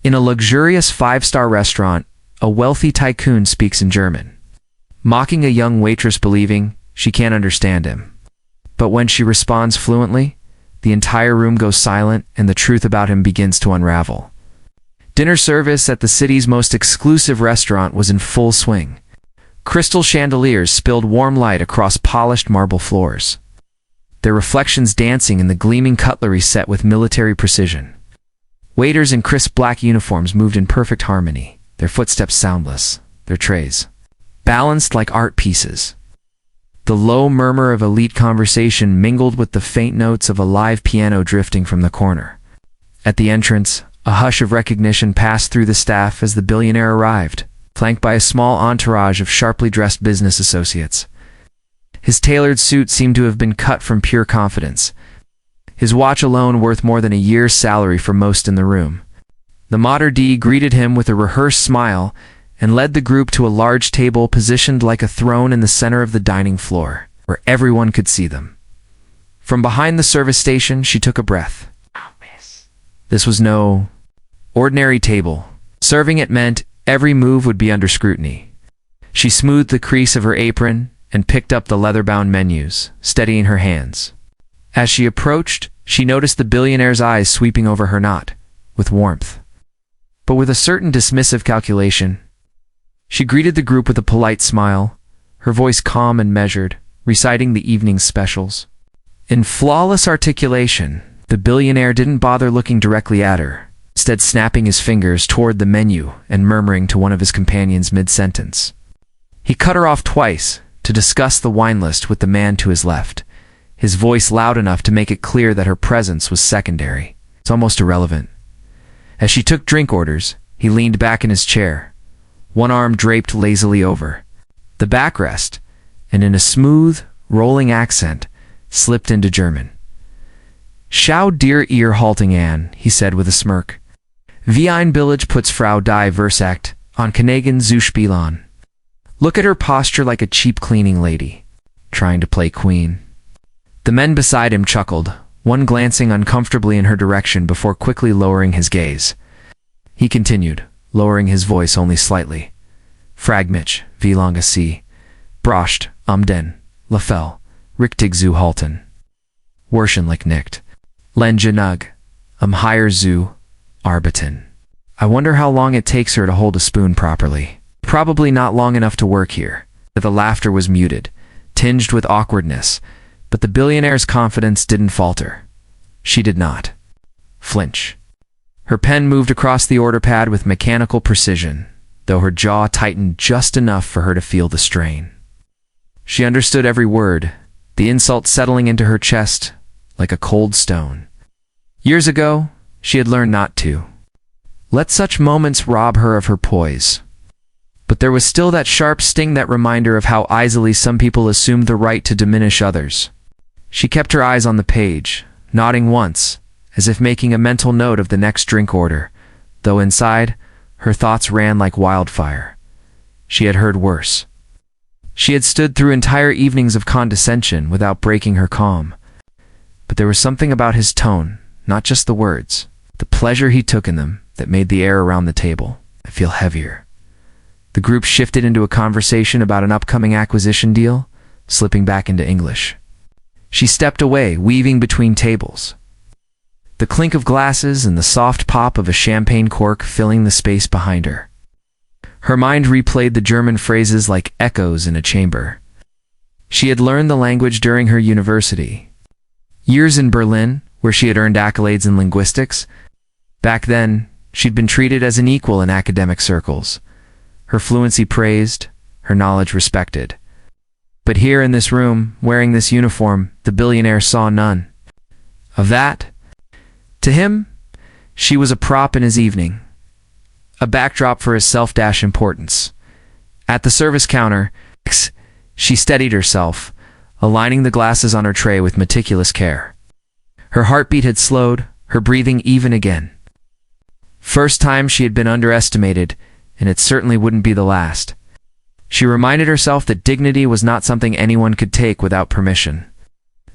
In a luxurious five-star restaurant, a wealthy tycoon speaks in German, mocking a young waitress believing she can't understand him. But when she responds fluently, the entire room goes silent and the truth about him begins to unravel. Dinner service at the city's most exclusive restaurant was in full swing. Crystal chandeliers spilled warm light across polished marble floors, their reflections dancing in the gleaming cutlery set with military precision. Waiters in crisp black uniforms moved in perfect harmony, their footsteps soundless, their trays balanced like art pieces. The low murmur of elite conversation mingled with the faint notes of a live piano drifting from the corner. At the entrance, a hush of recognition passed through the staff as the billionaire arrived, flanked by a small entourage of sharply dressed business associates. His tailored suit seemed to have been cut from pure confidence, his watch alone worth more than a year's salary for most in the room. The maître d' greeted him with a rehearsed smile and led the group to a large table positioned like a throne in the center of the dining floor, where everyone could see them. From behind the service station, she took a breath. This was no ordinary table. Serving it meant every move would be under scrutiny. She smoothed the crease of her apron and picked up the leather-bound menus, steadying her hands. As she approached, she noticed the billionaire's eyes sweeping over her, not with warmth, but with a certain dismissive calculation. She greeted the group with a polite smile, her voice calm and measured, reciting the evening's specials. In flawless articulation, the billionaire didn't bother looking directly at her, instead snapping his fingers toward the menu and murmuring to one of his companions mid-sentence. He cut her off twice to discuss the wine list with the man to his left, his voice loud enough to make it clear that her presence was secondary. It's almost irrelevant. As she took drink orders, he leaned back in his chair, one arm draped lazily over the backrest, and in a smooth, rolling accent, slipped into German. "Schau dir ihr halting an," he said with a smirk. "Wie ein Billig puts Frau die Versagt on Kanagan zu spielen." Look at her posture like a cheap cleaning lady, trying to play queen. The men beside him chuckled, one glancing uncomfortably in her direction before quickly lowering his gaze. He continued, lowering his voice only slightly. "Frag mich, wie lange sie braucht, den Lafel, richtig zu halten. Wahrscheinlich nicht. Len genug, higher zu arbeiten." I wonder how long it takes her to hold a spoon properly. Probably not long enough to work here. The laughter was muted, tinged with awkwardness, but the billionaire's confidence didn't falter. She did not flinch. Her pen moved across the order pad with mechanical precision, though her jaw tightened just enough for her to feel the strain. She understood every word, the insult settling into her chest like a cold stone. Years ago, she had learned not to let such moments rob her of her poise. But there was still that sharp sting, that reminder of how easily some people assumed the right to diminish others. She kept her eyes on the page, nodding once, as if making a mental note of the next drink order, though inside, her thoughts ran like wildfire. She had heard worse. She had stood through entire evenings of condescension without breaking her calm. But there was something about his tone, not just the words, the pleasure he took in them, that made the air around the table feel heavier. The group shifted into a conversation about an upcoming acquisition deal, slipping back into English. She stepped away, weaving between tables, the clink of glasses and the soft pop of a champagne cork filling the space behind her. Her mind replayed the German phrases like echoes in a chamber. She had learned the language during her university years in Berlin, where she had earned accolades in linguistics. Back then, she'd been treated as an equal in academic circles, her fluency praised, her knowledge respected. But here in this room, wearing this uniform, the billionaire saw none of that. To him, she was a prop in his evening, a backdrop for his self-importance. At the service counter, she steadied herself, aligning the glasses on her tray with meticulous care. Her heartbeat had slowed, her breathing even again. First time she had been underestimated, and it certainly wouldn't be the last. She reminded herself that dignity was not something anyone could take without permission.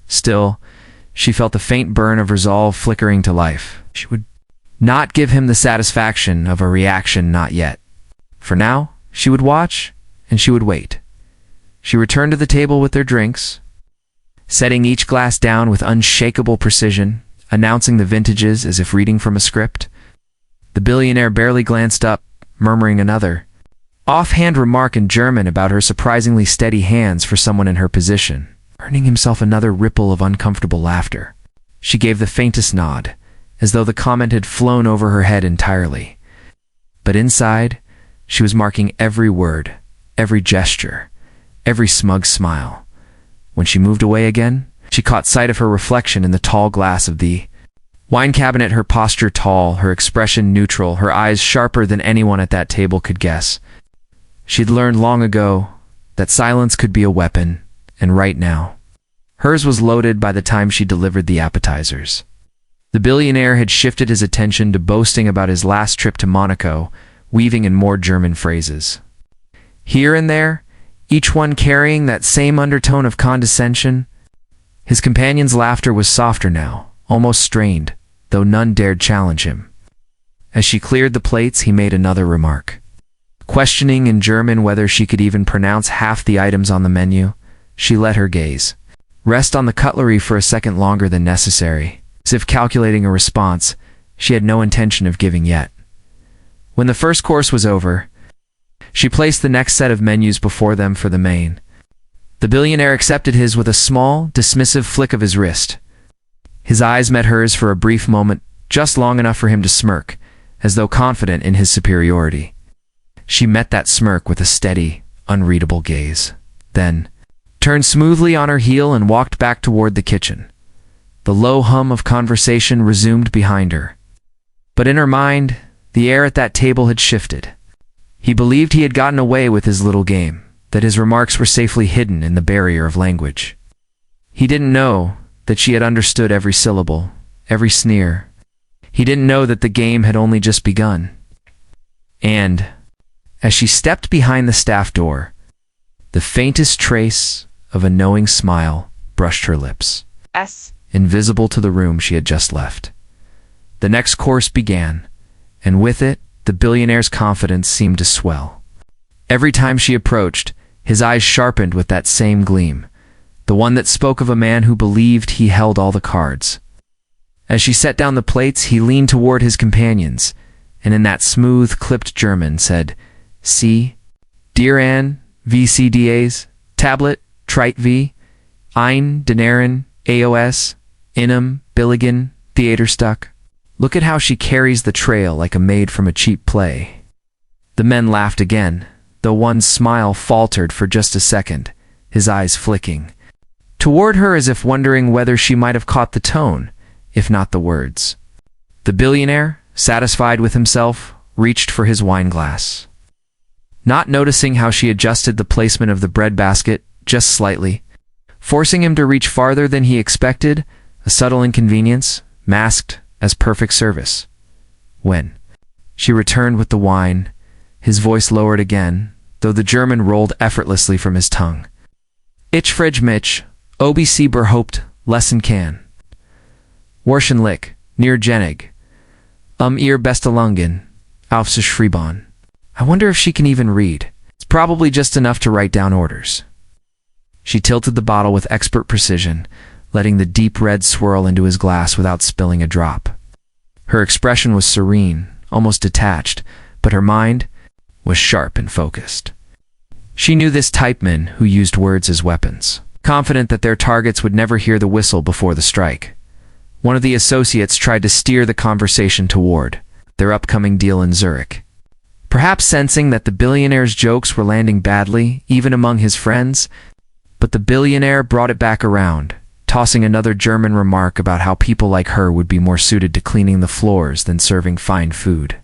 Still, she felt the faint burn of resolve flickering to life. She would not give him the satisfaction of a reaction not yet. For now, she would watch, and she would wait. She returned to the table with their drinks, setting each glass down with unshakable precision, announcing the vintages as if reading from a script. The billionaire barely glanced up, murmuring another offhand remark in German about her surprisingly steady hands for someone in her position, earning himself another ripple of uncomfortable laughter. She gave the faintest nod, as though the comment had flown over her head entirely. But inside, she was marking every word, every gesture, every smug smile. When she moved away again, she caught sight of her reflection in the tall glass of the wine cabinet, her posture tall, her expression neutral, her eyes sharper than anyone at that table could guess. She'd learned long ago that silence could be a weapon, and right now, hers was loaded by the time she delivered the appetizers. The billionaire had shifted his attention to boasting about his last trip to Monaco, weaving in more German phrases. Here and there, each one carrying that same undertone of condescension. His companion's laughter was softer now, almost strained, though none dared challenge him. As she cleared the plates, he made another remark. Questioning in German whether she could even pronounce half the items on the menu, she let her gaze rest on the cutlery for a second longer than necessary, as if calculating a response she had no intention of giving yet. When the first course was over, she placed the next set of menus before them for the main. The billionaire accepted his with a small, dismissive flick of his wrist. His eyes met hers for a brief moment, just long enough for him to smirk, as though confident in his superiority. She met that smirk with a steady, unreadable gaze, then turned smoothly on her heel and walked back toward the kitchen. The low hum of conversation resumed behind her. But in her mind, the air at that table had shifted. He believed he had gotten away with his little game, that his remarks were safely hidden in the barrier of language. He didn't know that she had understood every syllable, every sneer. He didn't know that the game had only just begun. And, as she stepped behind the staff door, the faintest trace of a knowing smile brushed her lips, invisible to the room she had just left. The next course began, and with it, the billionaire's confidence seemed to swell. Every time she approached, his eyes sharpened with that same gleam, the one that spoke of a man who believed he held all the cards. As she set down the plates, he leaned toward his companions, and in that smooth, clipped German said, "Sie, Dear Anne, VCDAs, Tablet, Trite V, Ein, Denaren, AOS, Inum, Billigan, Theaterstuck. Look at how she carries the trail like a maid from a cheap play." The men laughed again, though one's smile faltered for just a second, his eyes flicking toward her as if wondering whether she might have caught the tone, if not the words. The billionaire, satisfied with himself, reached for his wine glass. Not noticing how she adjusted the placement of the bread basket just slightly, forcing him to reach farther than he expected, a subtle inconvenience, masked as perfect service. When she returned with the wine, his voice lowered again, though the German rolled effortlessly from his tongue. "Ich frage mich, ob sie überhaupt lesen kann. Wahrscheinlich, near Jenig. Ihr Bestellungen, aufzuschreiben." I wonder if she can even read. It's probably just enough to write down orders. She tilted the bottle with expert precision, letting the deep red swirl into his glass without spilling a drop. Her expression was serene, almost detached, but her mind was sharp and focused. She knew this type men who used words as weapons, confident that their targets would never hear the whistle before the strike. One of the associates tried to steer the conversation toward their upcoming deal in Zurich. Perhaps sensing that the billionaire's jokes were landing badly, even among his friends, but the billionaire brought it back around, tossing another German remark about how people like her would be more suited to cleaning the floors than serving fine food.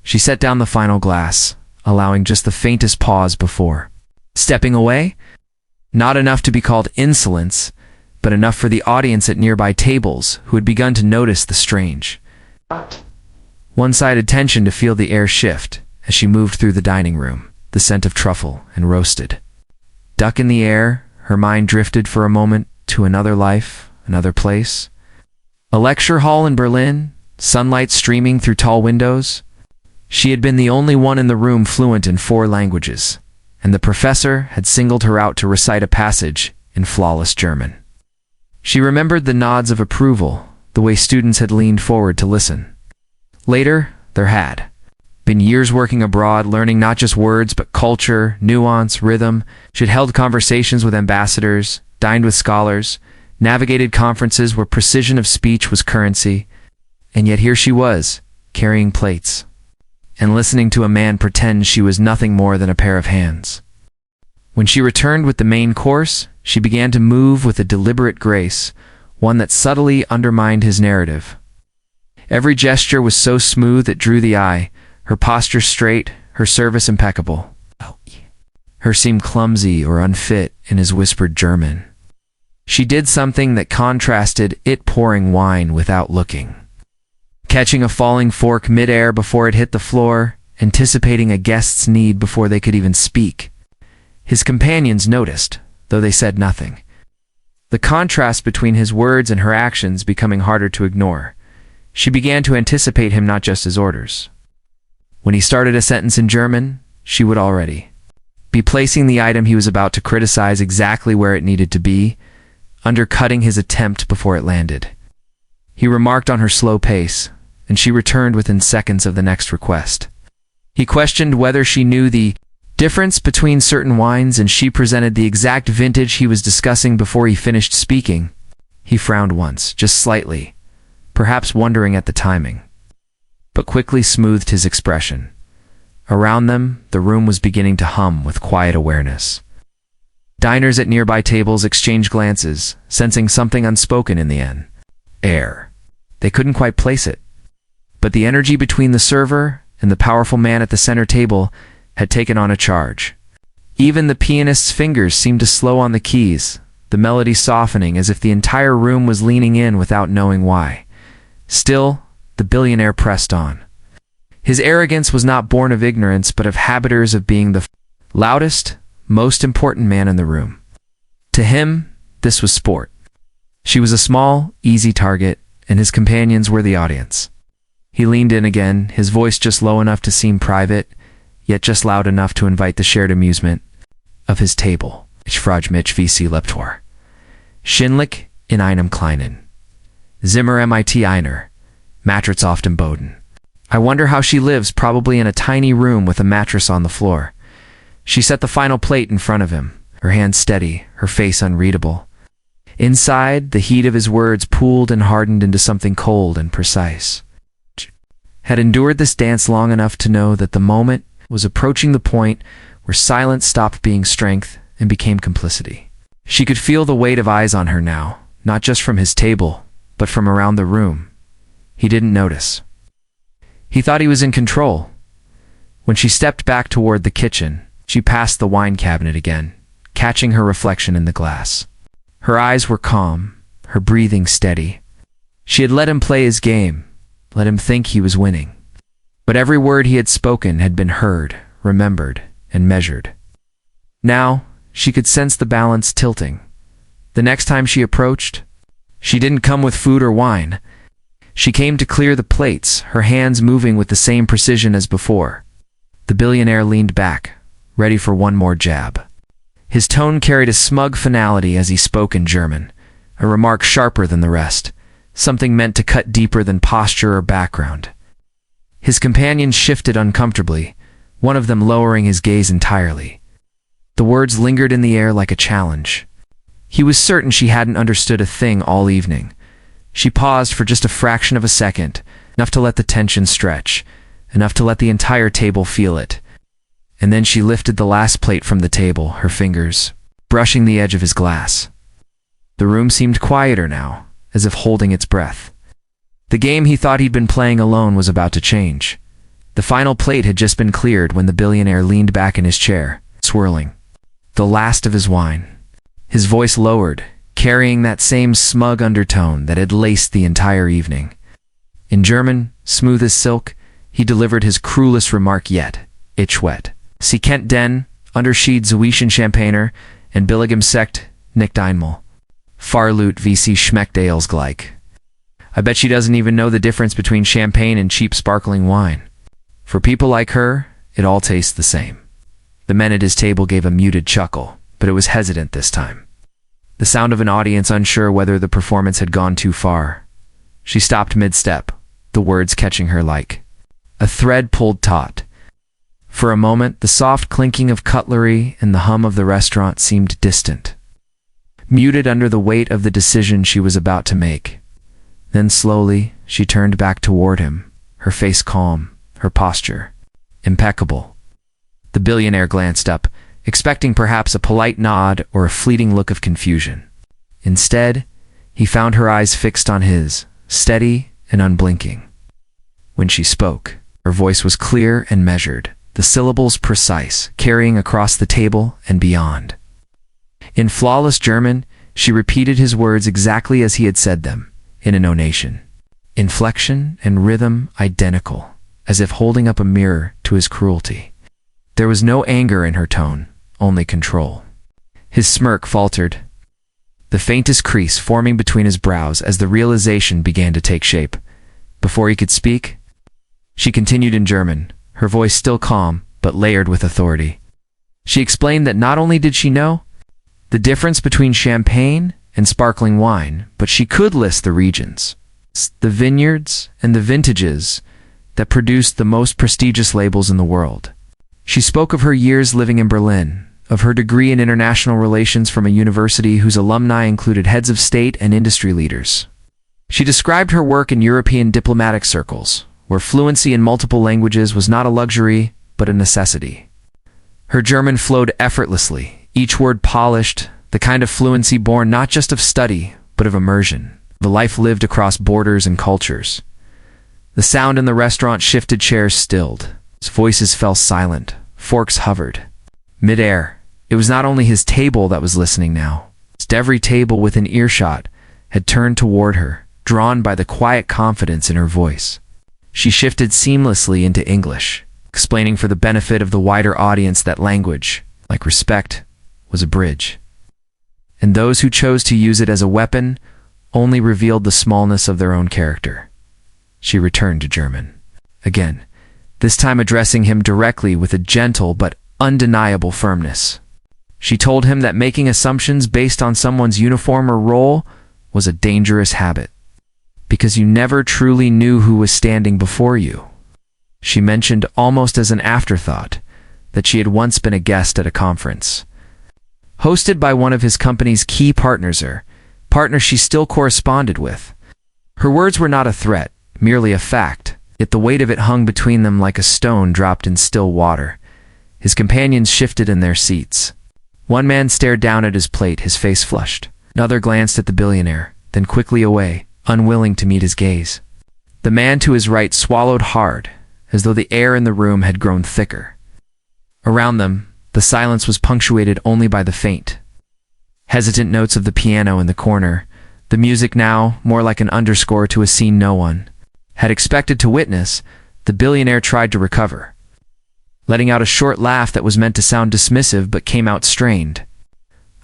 She set down the final glass, allowing just the faintest pause before stepping away. Not enough to be called insolence, but enough for the audience at nearby tables who had begun to notice the strange, one-sided tension to feel the air shift as she moved through the dining room, the scent of truffle and roasted duck in the air. Her mind drifted for a moment to another life, another place. A lecture hall in Berlin, sunlight streaming through tall windows. She had been the only one in the room fluent in 4 languages, and the professor had singled her out to recite a passage in flawless German. She remembered the nods of approval, the way students had leaned forward to listen. Later, there had been years working abroad, learning not just words but culture, nuance, rhythm. She had held conversations with ambassadors, dined with scholars, navigated conferences where precision of speech was currency, and yet here she was, carrying plates, and listening to a man pretend she was nothing more than a pair of hands. When she returned with the main course, she began to move with a deliberate grace, one that subtly undermined his narrative. Every gesture was so smooth it drew the eye, her posture straight, her service impeccable. Her seemed clumsy or unfit in his whispered German. She did something that contrasted it pouring wine without looking. Catching a falling fork mid-air before it hit the floor, anticipating a guest's need before they could even speak. His companions noticed, though they said nothing. The contrast between his words and her actions becoming harder to ignore. She began to anticipate him not just his orders. When he started a sentence in German, she would already be placing the item he was about to criticize exactly where it needed to be, undercutting his attempt before it landed. He remarked on her slow pace, and she returned within seconds of the next request. He questioned whether she knew the difference between certain wines, and she presented the exact vintage he was discussing before he finished speaking. He frowned once, just slightly, perhaps wondering at the timing, but quickly smoothed his expression. Around them, the room was beginning to hum with quiet awareness. Diners at nearby tables exchanged glances, sensing something unspoken in the air. They couldn't quite place it, but the energy between the server and the powerful man at the center table had taken on a charge. Even the pianist's fingers seemed to slow on the keys, the melody softening as if the entire room was leaning in without knowing why. Still, the billionaire pressed on. His arrogance was not born of ignorance but of habiters of being the loudest, most important man in the room. To him, this was sport. She was a small, easy target, and his companions were the audience. He leaned in again, his voice just low enough to seem private, yet just loud enough to invite the shared amusement of his table. Ich frage mich, wie sie lebt war. Schindlich in einem kleinen Zimmer mit einer Matratz auf dem Boden. I wonder how she lives, probably in a tiny room with a mattress on the floor. She set the final plate in front of him, her hands steady, her face unreadable. Inside, the heat of his words pooled and hardened into something cold and precise. Had endured this dance long enough to know that the moment was approaching the point where silence stopped being strength and became complicity. She could feel the weight of eyes on her now, not just from his table, but from around the room. He didn't notice. He thought he was in control. When she stepped back toward the kitchen, she passed the wine cabinet again, catching her reflection in the glass. Her eyes were calm, her breathing steady. She had let him play his game, let him think he was winning. But every word he had spoken had been heard, remembered, and measured. Now, she could sense the balance tilting. The next time she approached, she didn't come with food or wine. She came to clear the plates, her hands moving with the same precision as before. The billionaire leaned back, ready for one more jab. His tone carried a smug finality as he spoke in German, a remark sharper than the rest, something meant to cut deeper than posture or background. His companions shifted uncomfortably, one of them lowering his gaze entirely. The words lingered in the air like a challenge. He was certain she hadn't understood a thing all evening. She paused for just a fraction of a second, enough to let the tension stretch, enough to let the entire table feel it. And then she lifted the last plate from the table, her fingers brushing the edge of his glass. The room seemed quieter now, as if holding its breath. The game he thought he'd been playing alone was about to change. The final plate had just been cleared when the billionaire leaned back in his chair, swirling the last of his wine. His voice lowered, carrying that same smug undertone that had laced the entire evening. In German, smooth as silk, he delivered his cruelest remark yet. Ich wette. Sie kennt den Unterschied zwischen Champagner and billigem Sekt nicht einmal. Farlut wie sie schmeckt Ales gleich. I bet she doesn't even know the difference between champagne and cheap sparkling wine. For people like her, it all tastes the same. The men at his table gave a muted chuckle, but it was hesitant this time. The sound of an audience unsure whether the performance had gone too far. She stopped mid-step, the words catching her like a thread pulled taut. For a moment, the soft clinking of cutlery and the hum of the restaurant seemed distant, muted under the weight of the decision she was about to make. Then slowly, she turned back toward him, her face calm, her posture impeccable. The billionaire glanced up, expecting perhaps a polite nod or a fleeting look of confusion. Instead, he found her eyes fixed on his, steady and unblinking. When she spoke, her voice was clear and measured, the syllables precise, carrying across the table and beyond. In flawless German, she repeated his words exactly as he had said them, in intonation, inflection and rhythm identical, as if holding up a mirror to his cruelty. There was no anger in her tone, only control. His smirk faltered, the faintest crease forming between his brows as the realization began to take shape. Before he could speak, she continued in German, her voice still calm, but layered with authority. She explained that not only did she know the difference between champagne and sparkling wine, but she could list the regions, the vineyards, and the vintages that produced the most prestigious labels in the world. She spoke of her years living in Berlin, of her degree in international relations from a university whose alumni included heads of state and industry leaders. She described her work in European diplomatic circles, where fluency in multiple languages was not a luxury, but a necessity. Her German flowed effortlessly, each word polished, the kind of fluency born not just of study, but of immersion, the life lived across borders and cultures. The sound in the restaurant shifted, chairs stilled, voices fell silent, forks hovered. Mid-air, it was not only his table that was listening now. Every table within earshot had turned toward her, drawn by the quiet confidence in her voice. She shifted seamlessly into English, explaining for the benefit of the wider audience that language, like respect, was a bridge. And those who chose to use it as a weapon only revealed the smallness of their own character. She returned to German. Again, this time addressing him directly with a gentle but undeniable firmness. She told him that making assumptions based on someone's uniform or role was a dangerous habit, because you never truly knew who was standing before you. She mentioned almost as an afterthought that she had once been a guest at a conference, hosted by one of his company's key partners, partner she still corresponded with. Her words were not a threat, merely a fact, yet the weight of it hung between them like a stone dropped in still water. His companions shifted in their seats. One man stared down at his plate, his face flushed. Another glanced at the billionaire, then quickly away, unwilling to meet his gaze. The man to his right swallowed hard, as though the air in the room had grown thicker. Around them, the silence was punctuated only by the faint, hesitant notes of the piano in the corner, the music now more like an underscore to a scene no one had expected to witness. The billionaire tried to recover, letting out a short laugh that was meant to sound dismissive but came out strained.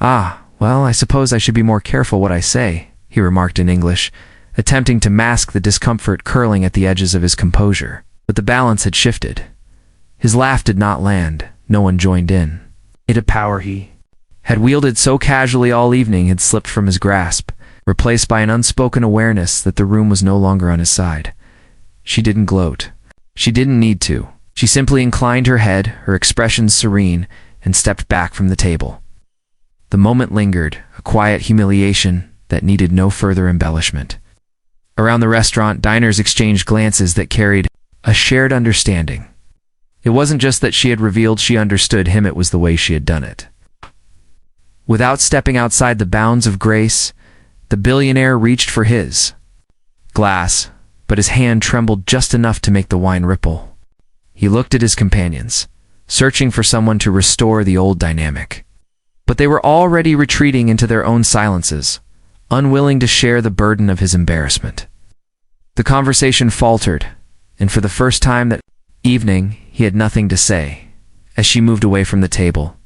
"Ah, well, I suppose I should be more careful what I say," he remarked in English, attempting to mask the discomfort curling at the edges of his composure. But the balance had shifted. His laugh did not land. No one joined in. A power he had wielded so casually all evening had slipped from his grasp, replaced by an unspoken awareness that the room was no longer on his side. She didn't gloat. She didn't need to. She simply inclined her head, her expression serene, and stepped back from the table. The moment lingered, a quiet humiliation that needed no further embellishment. Around the restaurant, diners exchanged glances that carried a shared understanding. It wasn't just that she had revealed she understood him, it was the way she had done it. Without stepping outside the bounds of grace, the billionaire reached for his glass, but his hand trembled just enough to make the wine ripple. He looked at his companions, searching for someone to restore the old dynamic. But they were already retreating into their own silences, unwilling to share the burden of his embarrassment. The conversation faltered, and for the first time that evening, he had nothing to say. As she moved away from the table,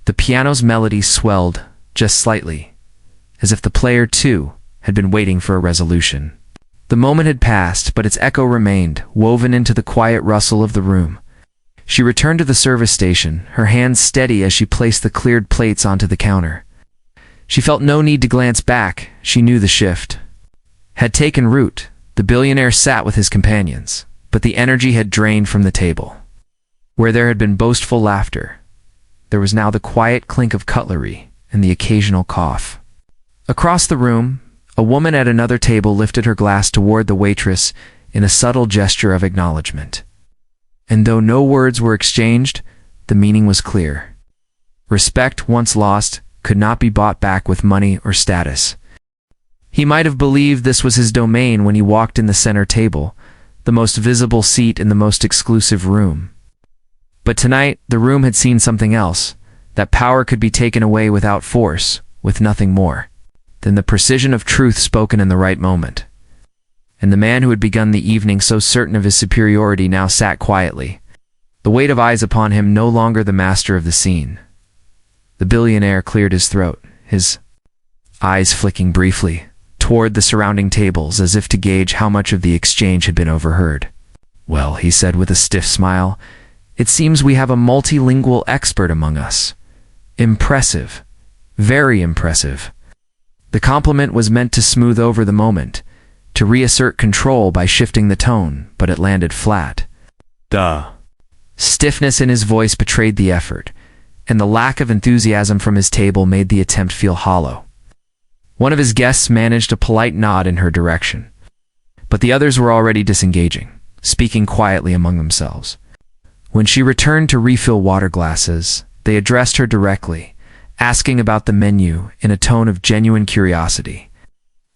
the piano's melody swelled just slightly, as if the player, too, had been waiting for a resolution. The moment had passed, but its echo remained, woven into the quiet rustle of the room. She returned to the service station, her hands steady as she placed the cleared plates onto the counter. She felt no need to glance back. She knew the shift had taken root. The billionaire sat with his companions, but the energy had drained from the table. Where there had been boastful laughter, there was now the quiet clink of cutlery and the occasional cough. Across the room, a woman at another table lifted her glass toward the waitress in a subtle gesture of acknowledgement. And though no words were exchanged, the meaning was clear. Respect once lost could not be bought back with money or status. He might have believed this was his domain when he walked in the center table, the most visible seat in the most exclusive room. But tonight, the room had seen something else, that power could be taken away without force, with nothing more than the precision of truth spoken in the right moment. And the man who had begun the evening so certain of his superiority now sat quietly, the weight of eyes upon him no longer the master of the scene. The billionaire cleared his throat, his eyes flicking briefly toward the surrounding tables as if to gauge how much of the exchange had been overheard. "Well," he said with a stiff smile, "it seems we have a multilingual expert among us. Impressive. Very impressive." The compliment was meant to smooth over the moment, to reassert control by shifting the tone, but it landed flat. "Duh." Stiffness in his voice betrayed the effort, and the lack of enthusiasm from his table made the attempt feel hollow. One of his guests managed a polite nod in her direction, but the others were already disengaging, speaking quietly among themselves. When she returned to refill water glasses, they addressed her directly, asking about the menu in a tone of genuine curiosity.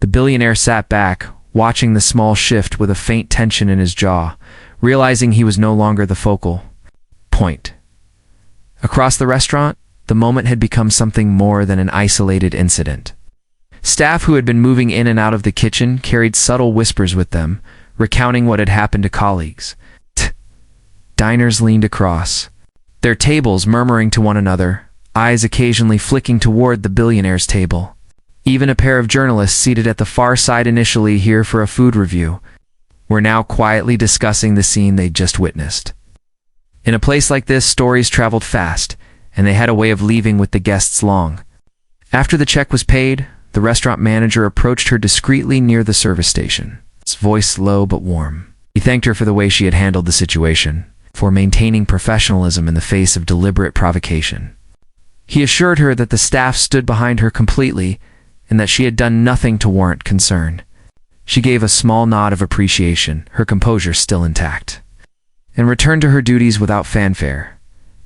The billionaire sat back, watching the small shift with a faint tension in his jaw, realizing he was no longer the focal point. Across the restaurant, the moment had become something more than an isolated incident. Staff who had been moving in and out of the kitchen carried subtle whispers with them, recounting what had happened to colleagues. Diners leaned across, their tables murmuring to one another, eyes occasionally flicking toward the billionaire's table. Even a pair of journalists seated at the far side, initially here for a food review, were now quietly discussing the scene they'd just witnessed. In a place like this, stories traveled fast, and they had a way of leaving with the guests long. After the check was paid, the restaurant manager approached her discreetly near the service station, his voice low but warm. He thanked her for the way she had handled the situation, for maintaining professionalism in the face of deliberate provocation. He assured her that the staff stood behind her completely and that she had done nothing to warrant concern. She gave a small nod of appreciation, her composure still intact, and returned to her duties without fanfare.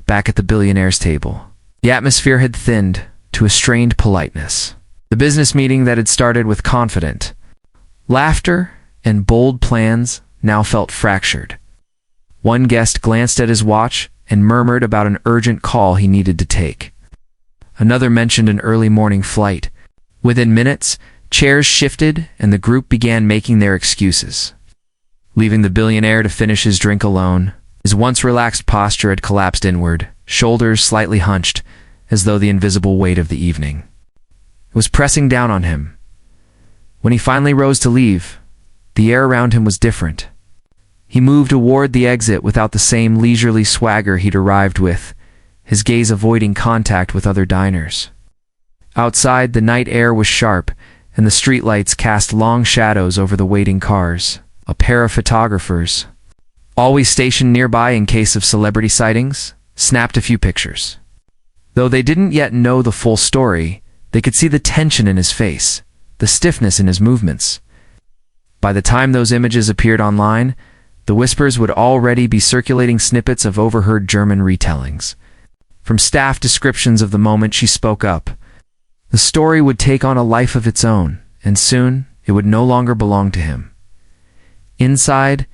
Back at the billionaire's table, the atmosphere had thinned to a strained politeness. The business meeting that had started with confident laughter and bold plans now felt fractured. One guest glanced at his watch and murmured about an urgent call he needed to take. Another mentioned an early morning flight. Within minutes, chairs shifted and the group began making their excuses, leaving the billionaire to finish his drink alone. His once relaxed posture had collapsed inward, shoulders slightly hunched, as though the invisible weight of the evening was pressing down on him. When he finally rose to leave, the air around him was different. He moved toward the exit without the same leisurely swagger he'd arrived with, his gaze avoiding contact with other diners. Outside, the night air was sharp, and the streetlights cast long shadows over the waiting cars. A pair of photographers, always stationed nearby in case of celebrity sightings, snapped a few pictures. Though they didn't yet know the full story, they could see the tension in his face, the stiffness in his movements. By the time those images appeared online, the whispers would already be circulating snippets of overheard German retellings. From staff descriptions of the moment she spoke up, the story would take on a life of its own, and soon it would no longer belong to him. Inside,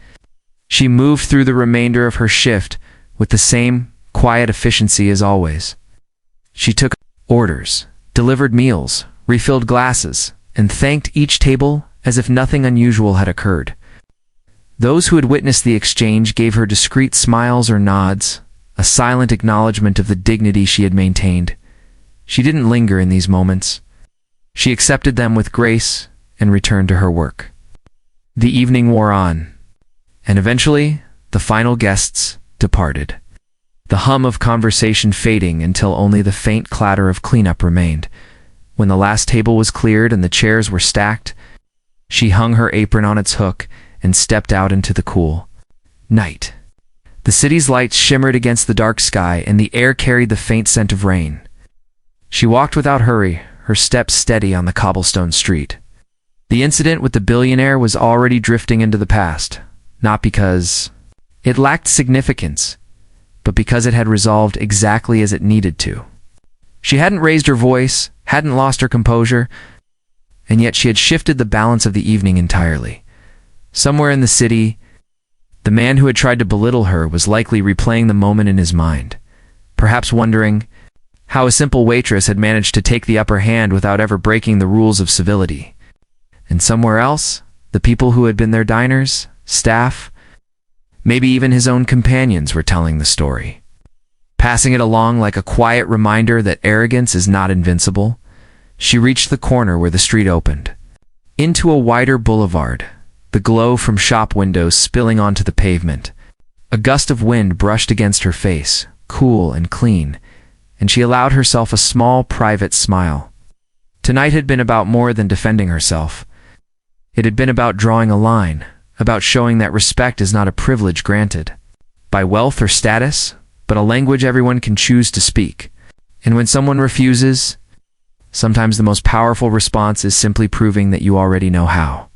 she moved through the remainder of her shift with the same quiet efficiency as always. She took orders, delivered meals, refilled glasses, and thanked each table as if nothing unusual had occurred. Those who had witnessed the exchange gave her discreet smiles or nods, a silent acknowledgement of the dignity she had maintained. She didn't linger in these moments. She accepted them with grace and returned to her work. The evening wore on, and eventually the final guests departed, the hum of conversation fading until only the faint clatter of cleanup remained. When the last table was cleared and the chairs were stacked, she hung her apron on its hook and stepped out into the cool night. The city's lights shimmered against the dark sky, and the air carried the faint scent of rain. She walked without hurry, her steps steady on the cobblestone street. The incident with the billionaire was already drifting into the past, not because it lacked significance, but because it had resolved exactly as it needed to. She hadn't raised her voice, hadn't lost her composure, and yet she had shifted the balance of the evening entirely. Somewhere in the city, the man who had tried to belittle her was likely replaying the moment in his mind, perhaps wondering how a simple waitress had managed to take the upper hand without ever breaking the rules of civility. And somewhere else, the people who had been their diners, staff, maybe even his own companions were telling the story, passing it along like a quiet reminder that arrogance is not invincible. She reached the corner where the street opened into a wider boulevard, the glow from shop windows spilling onto the pavement. A gust of wind brushed against her face, cool and clean, and she allowed herself a small, private smile. Tonight had been about more than defending herself. It had been about drawing a line, about showing that respect is not a privilege granted by wealth or status, but a language everyone can choose to speak. And when someone refuses, sometimes the most powerful response is simply proving that you already know how.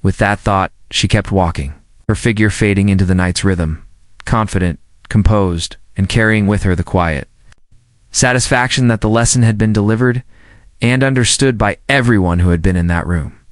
With that thought, she kept walking, her figure fading into the night's rhythm, confident, composed, and carrying with her the quiet satisfaction that the lesson had been delivered and understood by everyone who had been in that room.